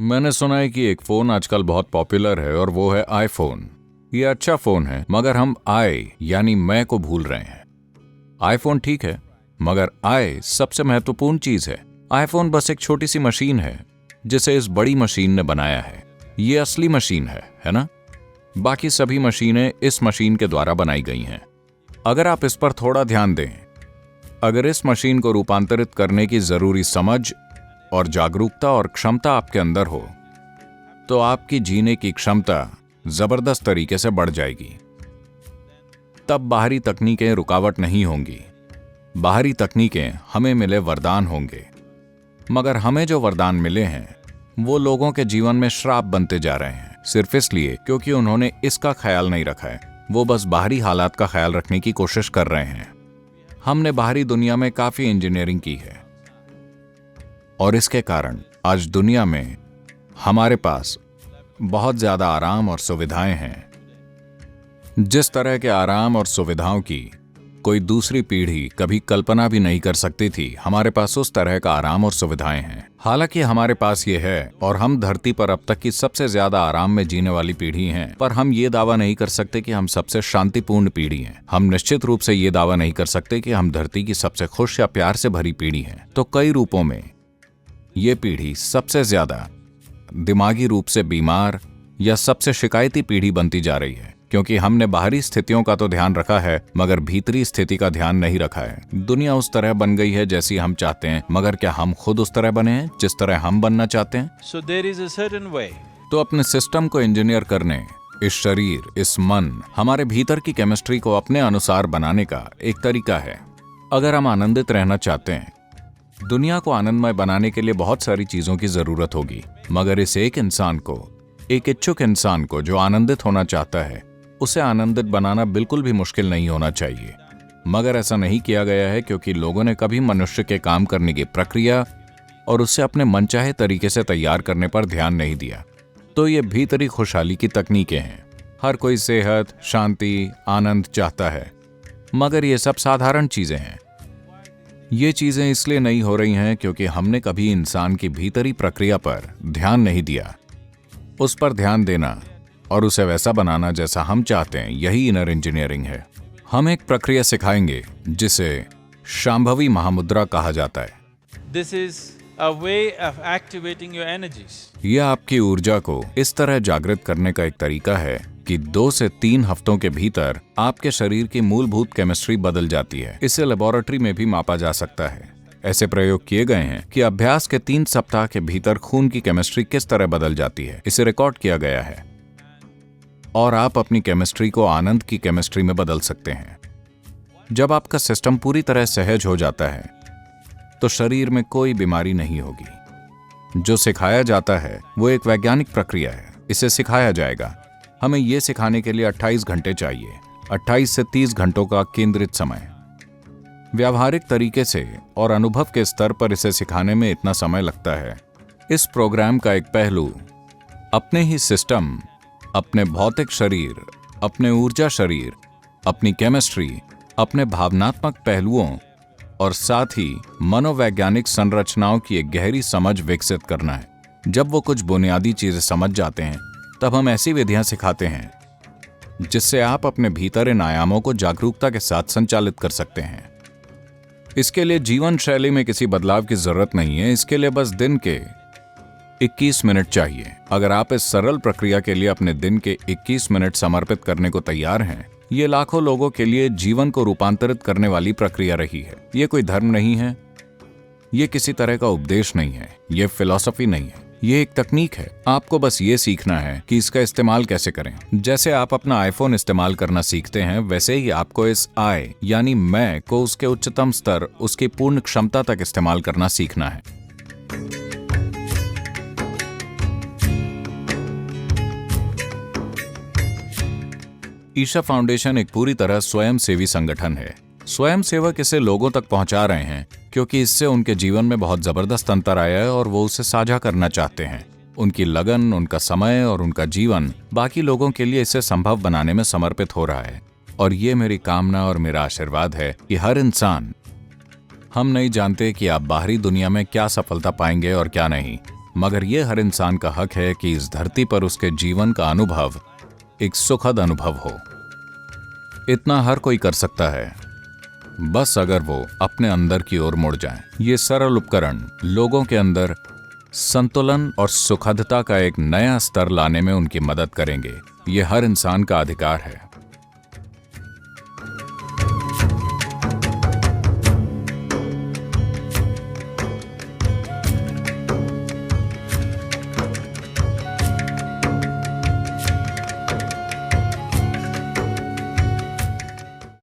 मैंने सुना है कि एक फोन आजकल बहुत पॉपुलर है और वो है आईफोन। ये अच्छा फोन है, मगर हम यानी मैं को भूल रहे हैं। आईफोन ठीक है, मगर सबसे महत्वपूर्ण चीज है। आईफोन बस एक छोटी सी मशीन है जिसे इस बड़ी मशीन ने बनाया है। ये असली मशीन है ना? बाकी सभी मशीनें इस मशीन के द्वारा बनाई गई हैं। अगर आप इस पर थोड़ा ध्यान दें, अगर इस मशीन को रूपांतरित करने की जरूरी समझ और जागरूकता और क्षमता आपके अंदर हो, तो आपकी जीने की क्षमता जबरदस्त तरीके से बढ़ जाएगी। तब बाहरी तकनीकें रुकावट नहीं होंगी। बाहरी तकनीकें हमें मिले वरदान होंगे, मगर हमें जो वरदान मिले हैं वो लोगों के जीवन में श्राप बनते जा रहे हैं, सिर्फ इसलिए क्योंकि उन्होंने इसका ख्याल नहीं रखा है। वो बस बाहरी हालात का ख्याल रखने की कोशिश कर रहे हैं। हमने बाहरी दुनिया में काफी इंजीनियरिंग की है और इसके कारण आज दुनिया में हमारे पास बहुत ज्यादा आराम और सुविधाएं हैं। जिस तरह के आराम और सुविधाओं की कोई दूसरी पीढ़ी कभी कल्पना भी नहीं कर सकती थी, हमारे पास उस तरह का आराम और सुविधाएं हैं। हालांकि हमारे पास ये है और हम धरती पर अब तक की सबसे ज्यादा आराम में जीने वाली पीढ़ी हैं, पर हम ये दावा नहीं कर सकते कि हम सबसे शांतिपूर्ण पीढ़ी हैं। हम निश्चित रूप से ये दावा नहीं कर सकते कि हम धरती की सबसे खुश या प्यार से भरी पीढ़ी हैं। तो कई रूपों में ये पीढ़ी सबसे ज्यादा दिमागी रूप से बीमार या सबसे शिकायती पीढ़ी बनती जा रही है, क्योंकि हमने बाहरी स्थितियों का तो ध्यान रखा है मगर भीतरी स्थिति का ध्यान नहीं रखा है। दुनिया उस तरह बन गई है जैसी हम चाहते हैं, मगर क्या हम खुद उस तरह बने हैं जिस तरह हम बनना चाहते हैं? So there is a certain way. तो अपने सिस्टम को इंजीनियर करने, इस शरीर, इस मन, हमारे भीतर की केमिस्ट्री को अपने अनुसार बनाने का एक तरीका है। अगर हम आनंदित रहना चाहते हैं, दुनिया को आनंदमय बनाने के लिए बहुत सारी चीजों की जरूरत होगी, मगर इस एक इंसान को, एक इच्छुक इंसान को जो आनंदित होना चाहता है, उसे आनंदित बनाना बिल्कुल भी मुश्किल नहीं होना चाहिए। मगर ऐसा नहीं किया गया है क्योंकि लोगों ने कभी मनुष्य के काम करने की प्रक्रिया और उसे अपने मनचाहे तरीके से तैयार करने पर ध्यान नहीं दिया। तो ये भीतरी खुशहाली की तकनीकें हैं। हर कोई सेहत, शांति, आनंद चाहता है, मगर ये सब साधारण चीजें हैं। ये चीजें इसलिए नहीं हो रही हैं क्योंकि हमने कभी इंसान की भीतरी प्रक्रिया पर ध्यान नहीं दिया। उस पर ध्यान देना और उसे वैसा बनाना जैसा हम चाहते हैं, यही इनर इंजीनियरिंग है। हम एक प्रक्रिया सिखाएंगे जिसे शांभवी महामुद्रा कहा जाता है। This is a way of activating your energies. यह आपकी ऊर्जा को इस तरह जागृत करने का एक तरीका है कि 2 से 3 हफ्तों के भीतर आपके शरीर की मूलभूत केमिस्ट्री बदल जाती है। इसे लेबोरेटरी में भी मापा जा सकता है। ऐसे प्रयोग किए गए हैं कि अभ्यास के 3 सप्ताह के भीतर खून की केमिस्ट्री किस तरह बदल जाती है। इसे रिकॉर्ड किया गया है और आप अपनी केमिस्ट्री को आनंद की केमिस्ट्री में बदल सकते हैं। जब आपका सिस्टम पूरी तरह सहज हो जाता है तो शरीर में कोई बीमारी नहीं होगी। जो सिखाया जाता है वो एक वैज्ञानिक प्रक्रिया है। इसे सिखाया जाएगा। हमें यह सिखाने के लिए 28 घंटे चाहिए, 28 से 30 घंटों का केंद्रित समय। व्यावहारिक तरीके से और अनुभव के स्तर पर इसे सिखाने में इतना समय लगता है। इस प्रोग्राम का एक पहलू अपने ही सिस्टम, अपने भौतिक शरीर, अपने ऊर्जा शरीर, अपनी केमिस्ट्री, अपने भावनात्मक पहलुओं और साथ ही मनोवैज्ञानिक संरचनाओं की एक गहरी समझ विकसित करना है। जब वो कुछ बुनियादी चीजें समझ जाते हैं, तब हम ऐसी विधियां सिखाते हैं जिससे आप अपने भीतर इन आयामों को जागरूकता के साथ संचालित कर सकते हैं। इसके लिए जीवन शैली में किसी बदलाव की जरूरत नहीं है। इसके लिए बस दिन के 21 मिनट चाहिए। अगर आप इस सरल प्रक्रिया के लिए अपने दिन के 21 मिनट समर्पित करने को तैयार हैं, ये लाखों लोगों के लिए जीवन को रूपांतरित करने वाली प्रक्रिया रही है। ये कोई धर्म नहीं है, ये किसी तरह का उपदेश नहीं है, ये फिलॉसफी नहीं है, ये एक तकनीक है। आपको बस ये सीखना है कि इसका इस्तेमाल कैसे करें। जैसे आप अपना आईफोन इस्तेमाल करना सीखते हैं, वैसे ही आपको इस यानी मैं को उसके उच्चतम स्तर, उसकी पूर्ण क्षमता तक इस्तेमाल करना सीखना है। ईशा फाउंडेशन एक पूरी तरह स्वयंसेवी संगठन है। स्वयंसेवक इसे लोगों तक पहुंचा रहे हैं क्योंकि इससे उनके जीवन में बहुत जबरदस्त अंतर आया है और वो उसे साझा करना चाहते हैं। उनकी लगन, उनका समय और उनका जीवन बाकी लोगों के लिए इसे संभव बनाने में समर्पित हो रहा है। और ये मेरी कामना और मेरा आशीर्वाद है कि हर इंसान, हम नहीं जानते कि आप बाहरी दुनिया में क्या सफलता पाएंगे और क्या नहीं, मगर ये हर इंसान का हक है कि इस धरती पर उसके जीवन का अनुभव एक सुखद अनुभव हो। इतना हर कोई कर सकता है, बस अगर वो अपने अंदर की ओर मुड़ जाएं। ये सरल उपकरण लोगों के अंदर संतुलन और सुखदता का एक नया स्तर लाने में उनकी मदद करेंगे। ये हर इंसान का अधिकार है।